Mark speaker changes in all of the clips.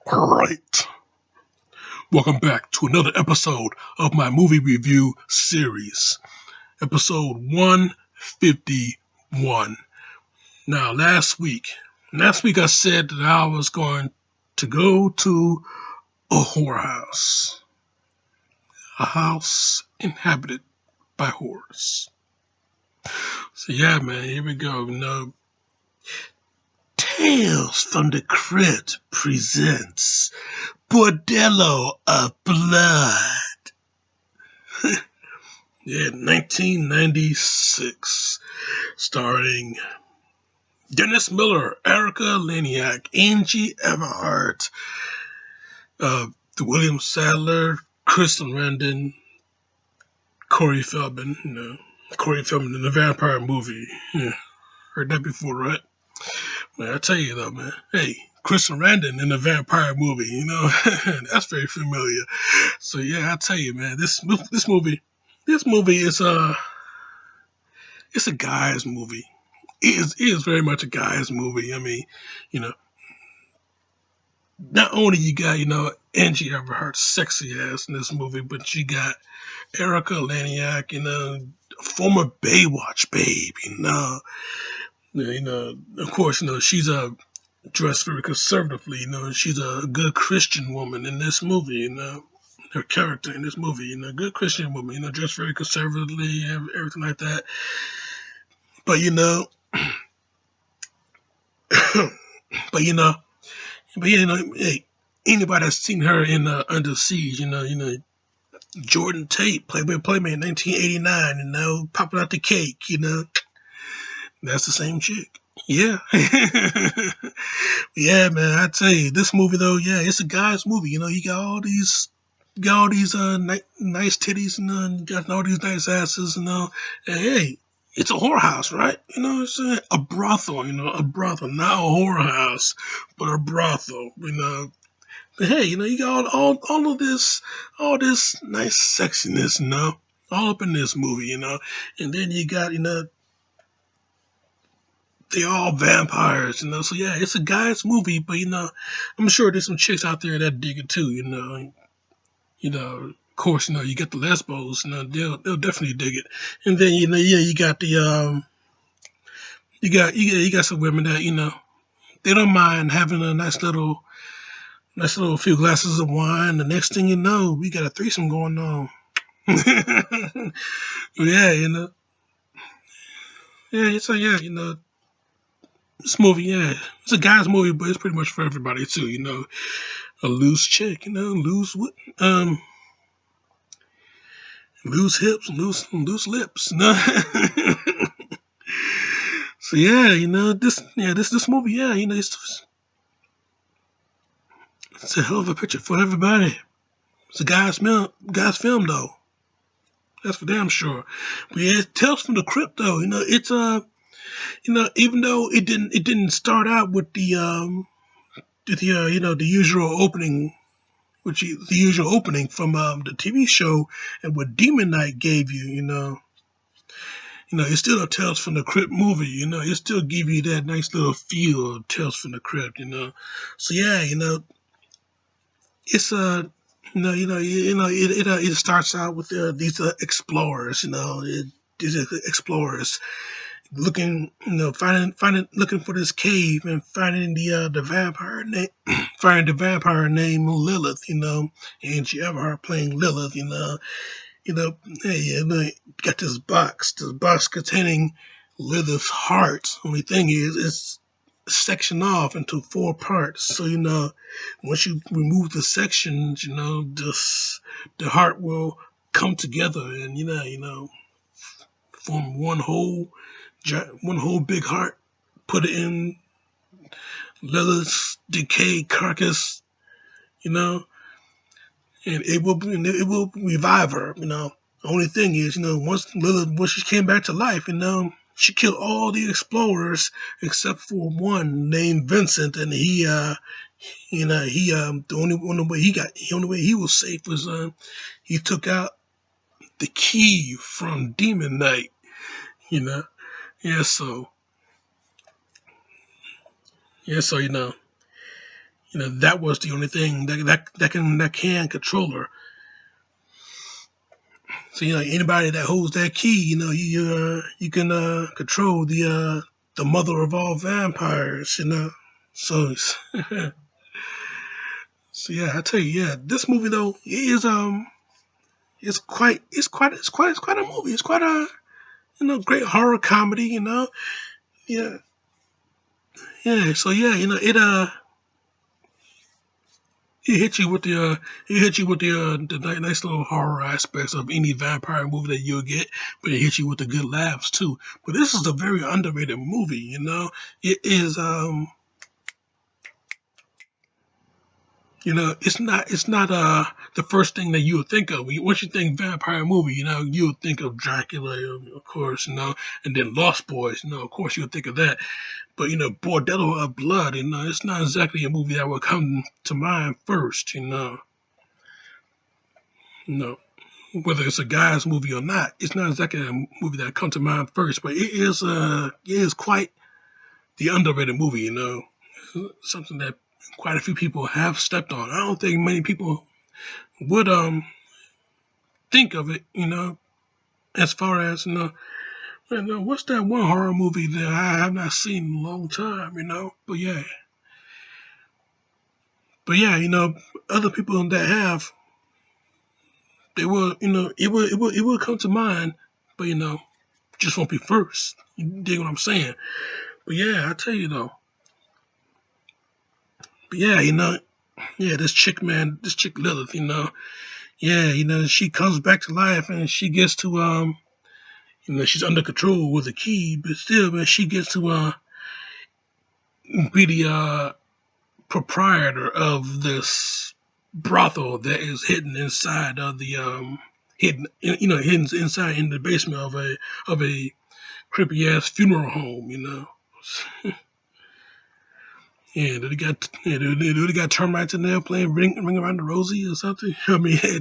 Speaker 1: Alright, welcome back to another episode of my movie review series, episode 151. Now, last week I said that I was going to go to a whorehouse, a house inhabited by whores. So yeah, man, here we go. Tales from the Crypt presents Bordello of Blood. Yeah, 1996, starring Dennis Miller, Erica Laniak, Angie Everhart, uh, William Sadler, Kristen Randon, Corey Feldman. Corey Feldman in the vampire movie. Yeah, heard that before, right? Man, I tell you though, man. Hey, Kristen Randon in the vampire movie. That's very familiar. So yeah, I tell you, man, this movie it's a guy's movie. It is very much a guy's movie. I mean, you know, not only you got, Angie Everhart's sexy ass in this movie, but you got Erica Laniak, former Baywatch babe, of course, she's dressed very conservatively, she's a good Christian woman in this movie, her character in this movie, good Christian woman, dressed very conservatively, everything like that. But, but, hey, anybody that's seen her in Under Siege, Jordan Tate, Playboy Playmate in 1989, popping out the cake, that's the same chick. Yeah. Yeah, man, I tell you, this movie though, yeah, it's a guy's movie. You got all these nice titties, and you got all these nice asses, and hey, it's a whorehouse, right? It's a brothel, a brothel, not a whorehouse, but a brothel, But hey, you got all this nice sexiness, all up in this movie, and then you got, they all vampires, So yeah, it's a guy's movie, but I'm sure there's some chicks out there that dig it too, Of course, you get the lesbos, they'll definitely dig it, and then yeah, you got the you got some women that they don't mind having a nice little few glasses of wine. The next thing you know, we got a threesome going on. Yeah, yeah, so yeah, this movie, yeah, it's a guy's movie, but it's pretty much for everybody too. A loose chick, loose hips, loose lips. So yeah, this movie, yeah, it's a hell of a picture for everybody. It's a guy's film though. That's for damn sure. But yeah, it tells from the crypt though. It's even though it didn't start out with the usual opening, the usual opening from the TV show and what Demon Knight gave you. It's still a Tales from the Crypt movie. It still give you that nice little feel of Tales from the Crypt. So yeah, it's it starts out with these explorers. These explorers looking, looking for this cave and finding the vampire name, finding the vampire named Lilith. Angie Everhart playing Lilith. Hey, got this box containing Lilith's heart. Only thing is, it's sectioned off into 4 parts. So once you remove the sections, the heart will come together and form one whole big heart. Put it in Lilith's decayed carcass, you know, and it will revive her. The only thing is, once she came back to life, she killed all the explorers except for one named Vincent, and the only way he was safe was he took out the key from Demon Knight. You know, yeah. So yeah, so that was the only thing that can control her. So anybody that holds that key, you can control the mother of all vampires. So so yeah, I tell you, yeah, this movie though is it's quite a movie. It's quite a great horror comedy. Yeah, yeah. So yeah, it hits you with the nice little horror aspects of any vampire movie that you'll get, but it hits you with the good laughs too. But this is a very underrated movie. It is it's not the first thing that you would think of. Once you think vampire movie, you would think of Dracula, of course, and then Lost Boys, of course you would think of that. But Bordello of Blood, it's not exactly a movie that would come to mind first, you know. Whether it's a guy's movie or not, it's not exactly a movie that comes to mind first, but it is quite the underrated movie, something that quite a few people have stepped on. I don't think many people would think of it, as far as what's that one horror movie that I have not seen in a long time, but yeah, other people that have, they will, it will come to mind, but just won't be first. You dig what I'm saying? But yeah, I tell you though. But yeah, yeah, this chick Lilith, yeah, she comes back to life and she gets to she's under control with a key, but still, man, she gets to be the proprietor of this brothel that is hidden inside of the hidden inside in the basement of a creepy ass funeral home, Yeah, they got termites in there playing ring around the Rosie or something. I mean, yeah,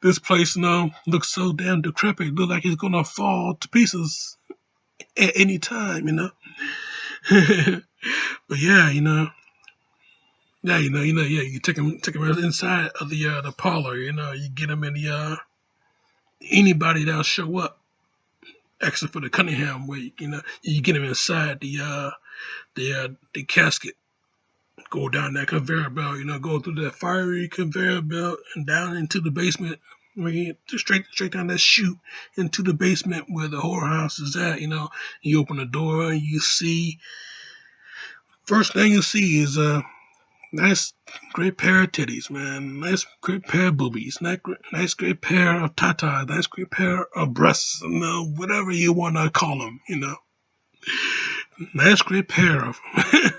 Speaker 1: this place, looks so damn decrepit. Look like it's gonna fall to pieces at any time, But yeah, yeah, yeah. You take them inside of the parlor. You get them in the anybody that'll show up, except for the Cunningham wake. You get them inside the casket. Go down that conveyor belt, go through that fiery conveyor belt and down into the basement. Straight down that chute into the basement where the whorehouse is at. You open the door and you see. First thing you see is nice, great pair of titties, man. Nice, great pair of boobies. Nice, great pair of tatas. Nice, great pair of breasts. Whatever you want to call them. Nice, great pair of them.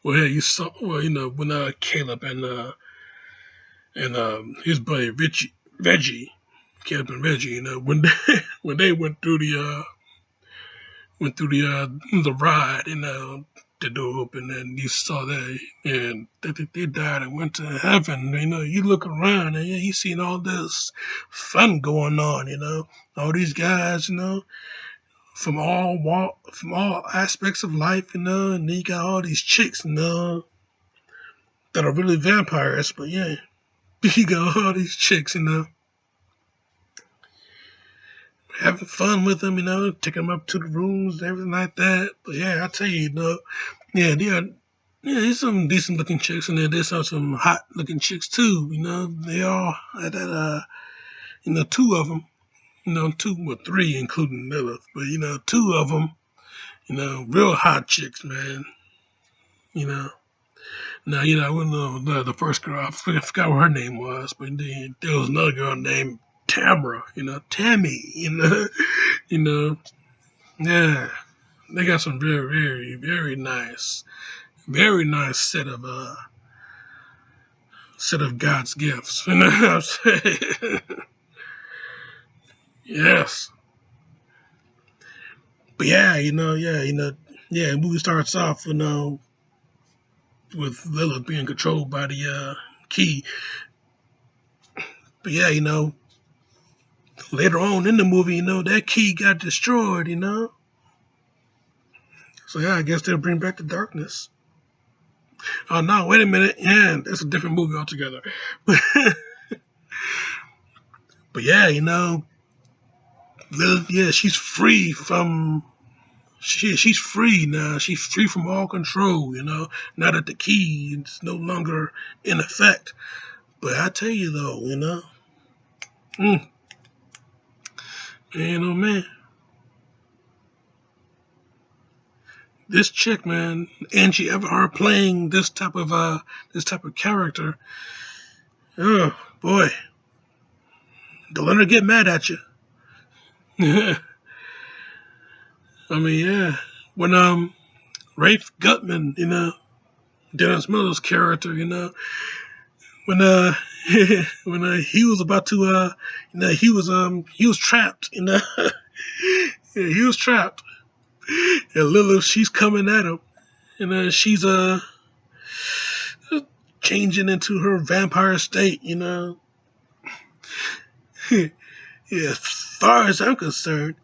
Speaker 1: Well, yeah, you saw. Well, when Caleb and his buddy Caleb and Reggie, when they when they went through the ride, the door opened and you saw that, and they died and went to heaven. You look around and you seen all this fun going on. All these guys, from all aspects of life, and then you got all these chicks, that are really vampires. But yeah, you got all these chicks, having fun with them, taking them up to the rooms and everything like that. But yeah, I tell you, yeah, there's some decent looking chicks, and then there's some hot looking chicks too. They all at that, two of them, two or three, including Lilith, but two of them, real hot chicks, man. Now, I wouldn't know the first girl. I forgot what her name was, but then there was another girl named Tamara. Tammy. You know. Yeah, they got some very, very, very nice set of God's gifts. You know what I'm saying? Yes, but yeah, yeah. The movie starts off, with Lilith being controlled by the key. But yeah, later on in the movie, that key got destroyed. So yeah, I guess they'll bring back the darkness. Oh no, wait a minute. Yeah, that's a different movie altogether. But yeah, Lilith, yeah, she's free from she's free now. She's free from all control, now that the key is no longer in effect. But I tell you though, mm, man, this chick, man, Angie Everhart playing this type of character. Oh boy, don't let her get mad at you. I mean, yeah, when Rafe Gutman, Dennis Miller's character, when when he was about to he was trapped, yeah, he was trapped, and Lilith, she's coming at him, and she's changing into her vampire state, yeah, as far as I'm concerned,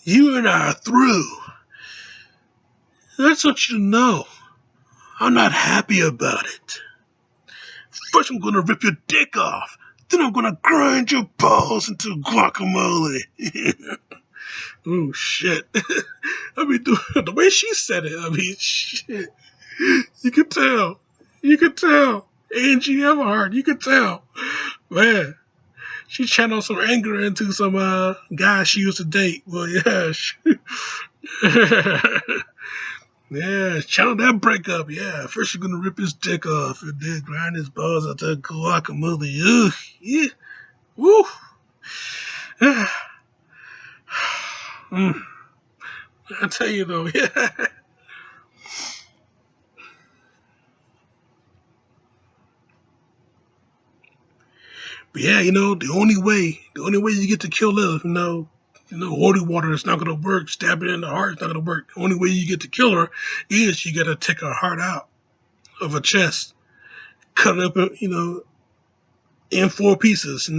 Speaker 1: you and I are through. That's what you know. I'm not happy about it. First, I'm gonna rip your dick off. Then I'm gonna grind your balls into guacamole. Oh shit! I mean, the way she said it, I mean, shit. You could tell. You could tell. Angie Everhart, you could tell. Man, she channeled some anger into some guy she used to date. Well, yeah. Yeah, channel that breakup. Yeah, first you're gonna rip his dick off and then grind his balls into guacamole. Ugh, yeah, woo. Mm, I tell you though, yeah. But yeah, the only way you get to kill Lilith, holy water is not gonna work. Stabbing her in the heart is not gonna work. The only way you get to kill her is you gotta take her heart out of her chest, cut it up, in four pieces.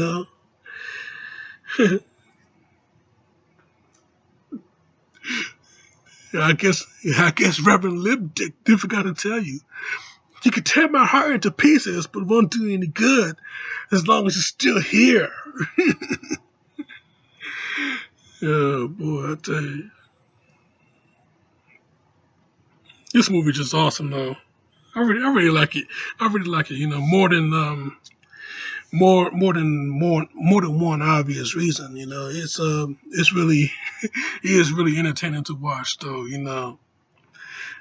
Speaker 1: I guess Reverend Lip Dick did forgot to tell you. You can tear my heart into pieces, but it won't do any good as long as it's still here. Oh boy, I tell you, this movie just awesome though. I really like it. I really like it. More than one obvious reason. It's really it is really entertaining to watch though.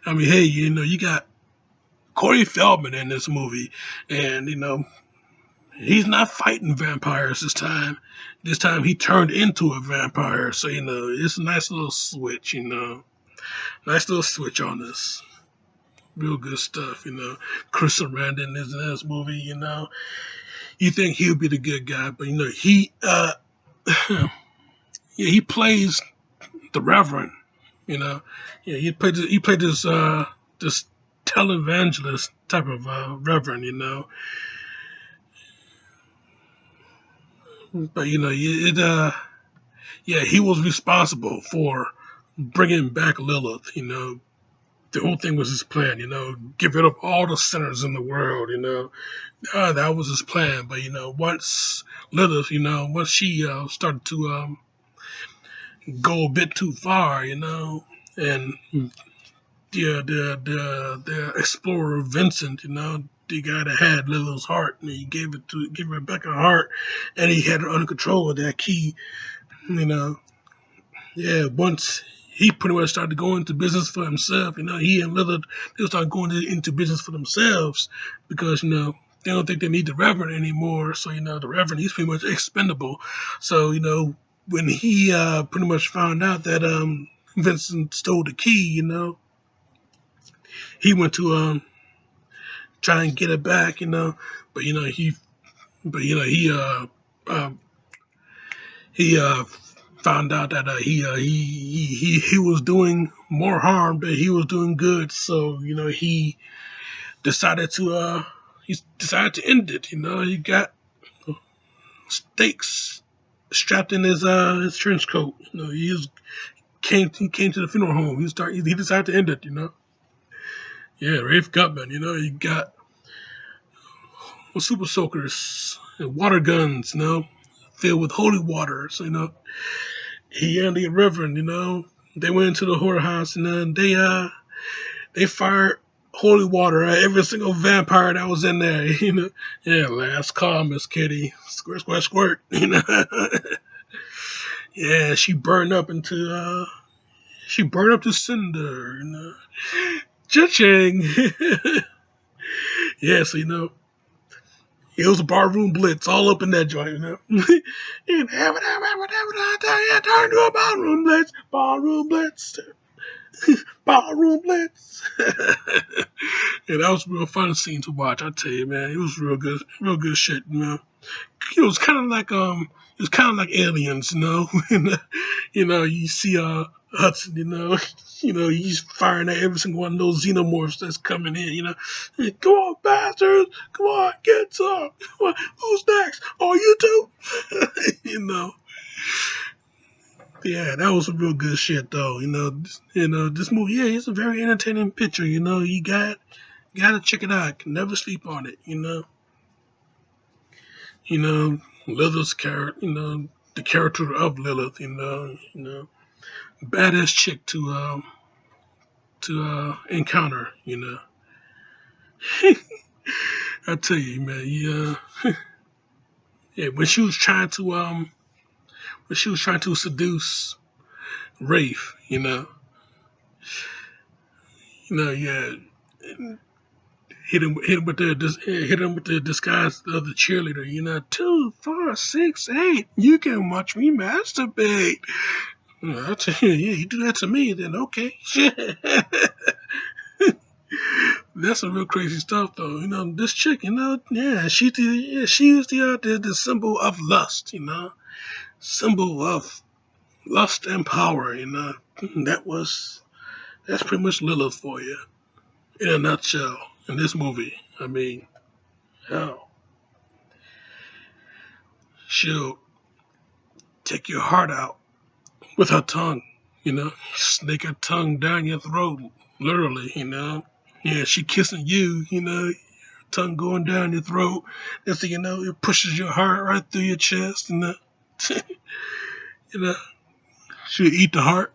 Speaker 1: I mean, hey, you got Corey Feldman in this movie, and he's not fighting vampires this time. This time he turned into a vampire. So it's a nice little switch. Nice little switch on this. Real good stuff. Chris Sarandon is in this movie. You think he'll be the good guy, but he yeah, he plays the Reverend. Yeah, he played this televangelist type of Reverend. But yeah, he was responsible for bringing back Lilith. The whole thing was his plan. Get rid of all the sinners in the world. That was his plan. But once Lilith, once she started to go a bit too far, and the explorer Vincent, the guy that had Lilith's heart, and he gave her back her heart, and he had her under control with that key, you know. Yeah, once he pretty much started going into business for himself, he and Lillard, they started going into business for themselves because, they don't think they need the Reverend anymore. So, the Reverend, he's pretty much expendable. So, when he pretty much found out that Vincent stole the key, he went to try and get it back, but, uh, he found out that he was doing more harm than he was doing good. So he decided to end it. He got stakes strapped in his trench coat. He came to the funeral home. He decided to end it. Yeah, Rafe Gutman. You got super soakers and water guns. Filled with holy waters. He and the Reverend. They went into the whorehouse and then they fired holy water at every single vampire that was in there. Yeah, last call, Miss Kitty. Squirt, squirt, squirt. Yeah, she burned up to cinder. Cha-ching. Yeah, so it was a barroom blitz all up in that joint. And turn to a barroom blitz, ballroom blitz. Yeah, that was a real fun scene to watch. I tell you, man, it was real good shit. It was kind of like aliens. You see Hudson. He's firing at every single one of those xenomorphs that's coming in. Hey, come on, bastards, come on, get some. Come on, who's next? Oh, you too. you know. Yeah, that was some real good shit though. This movie, yeah, it's a very entertaining picture. You gotta check it out. Can never sleep on it. Lilith's character. The character of Lilith. Badass chick to encounter. I tell you, man. Yeah. When she was trying to seduce Rafe. Yeah. Hit him with the disguise of the cheerleader. 2, 4, 6, 8. You can watch me masturbate. I tell you, yeah, you do that to me, then okay. That's some real crazy stuff, though. This chick, yeah, she is the symbol of lust. Symbol of lust and power. That's pretty much Lilith for you in a nutshell. In this movie, I mean, hell, she'll take your heart out with her tongue, snake her tongue down your throat, literally. Yeah, she kissing you, tongue going down your throat. Next thing you know, it pushes your heart right through your chest, you know, she'll eat the heart.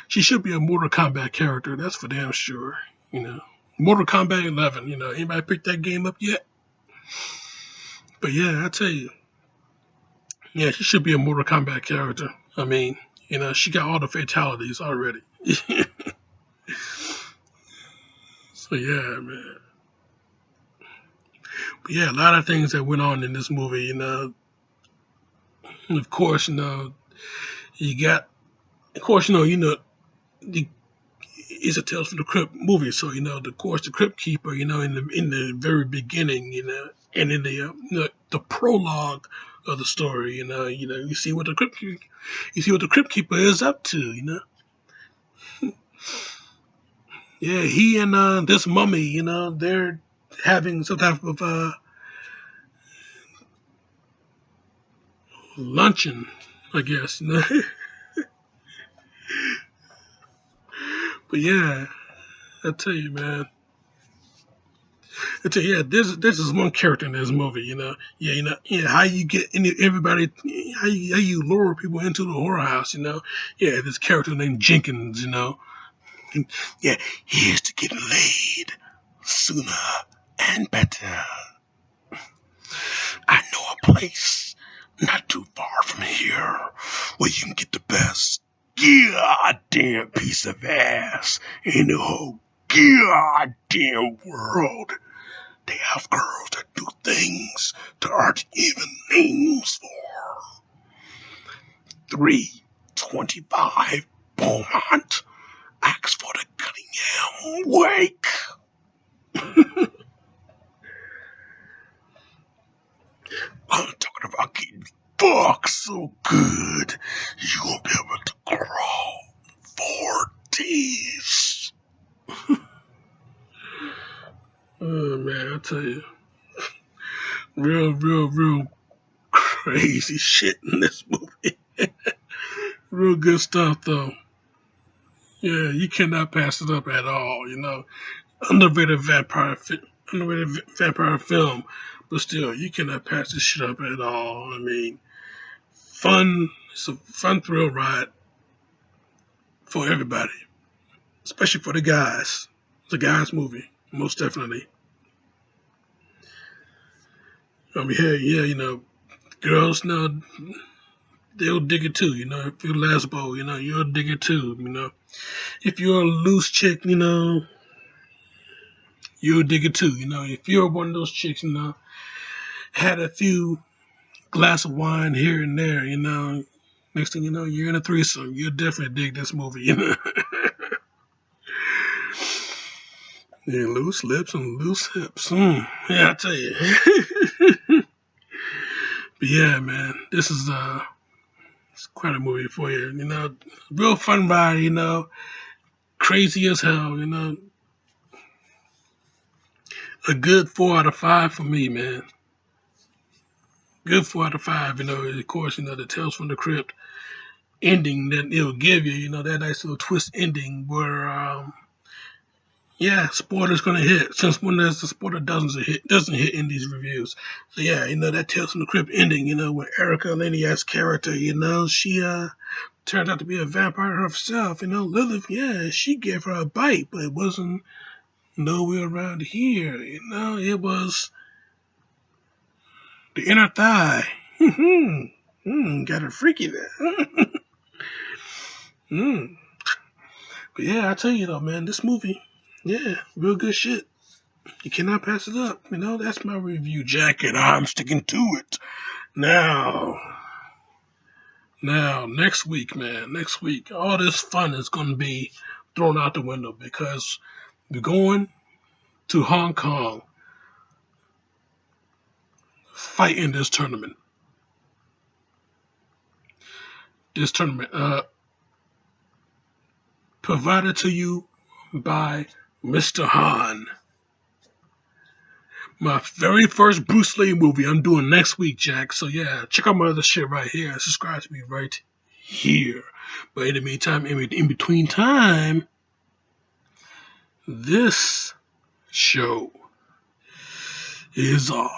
Speaker 1: She should be a Mortal Kombat character, that's for damn sure, you know. Mortal Kombat 11, anybody pick that game up yet? But yeah, I tell you, yeah, she should be a Mortal Kombat character. I mean, she got all the fatalities already. So yeah, man. But yeah, a lot of things that went on in this movie, Of course, you got, of course, the, it's a Tales from the Crypt movie. So, of course, the Crypt Keeper, in the very beginning, and in the prologue of the story, you see what the Crypt Keeper is up to. Yeah, he and this mummy, they're having some type of luncheon, I guess. But yeah, I tell you, man. I tell you, yeah, this is one character in this movie. Yeah, yeah, how you get everybody, how you lure people into the horror house. Yeah, this character named Jenkins. And, yeah, here's to get laid sooner and better. I know a place not too far from here where you can get the best goddamn piece of ass in the whole goddamn world. They have girls that do things there aren't even names for. 325 Beaumont. Ask for the Cunningham Wake. I'm talking about getting fucked so good you won't be able to crawl 4 days. Oh man, I tell you, real crazy shit in this movie. Real good stuff though. Yeah, you cannot pass it up at all. You know, underrated underrated vampire film, but still, you cannot pass this shit up at all. I mean, fun. It's a fun thrill ride for everybody, especially for the guys. It's a guys movie, most definitely. I mean, hey, yeah, you know, girls now they'll dig it too. You know, if you're lesbo, you know, you'll dig it too. You know, if you're a loose chick, you know, you'll dig it too. You know, if you're one of those chicks, you know, had a few glass of wine here and there, you know, next thing you know, you're in a threesome. You'll definitely dig this movie. You know, yeah, loose lips and loose hips. Yeah, I tell you. But yeah, man, this is it's quite a movie for you. You know, real fun ride. You know, crazy as hell. You know, a good 4 out of 5 for me, man. Good 4 out of 5. You know, of course, you know the Tales from the Crypt ending that it'll give you. You know, that nice little twist ending where, yeah, spoiler's gonna hit. Since when there's a spoiler doesn't hit in these reviews. So yeah, you know that Tales from the Crypt ending. You know, with Erica Laniak's character. You know, she turned out to be a vampire herself. You know, Lilith. Yeah, she gave her a bite, but it wasn't nowhere around here. You know, it was the inner thigh. Got her freaky there. mm. But yeah, I tell you though, man, this movie, yeah, real good shit. You cannot pass it up. You know, that's my review jacket. I'm sticking to it. Now, next week, man, next week, all this fun is going to be thrown out the window because we're going to Hong Kong, fight in this tournament. This tournament, provided to you by Mr. Han. My very first Bruce Lee movie I'm doing next week, Jack. So yeah, check out my other shit right here and subscribe to me right here. But in the meantime, in between time, this show is on.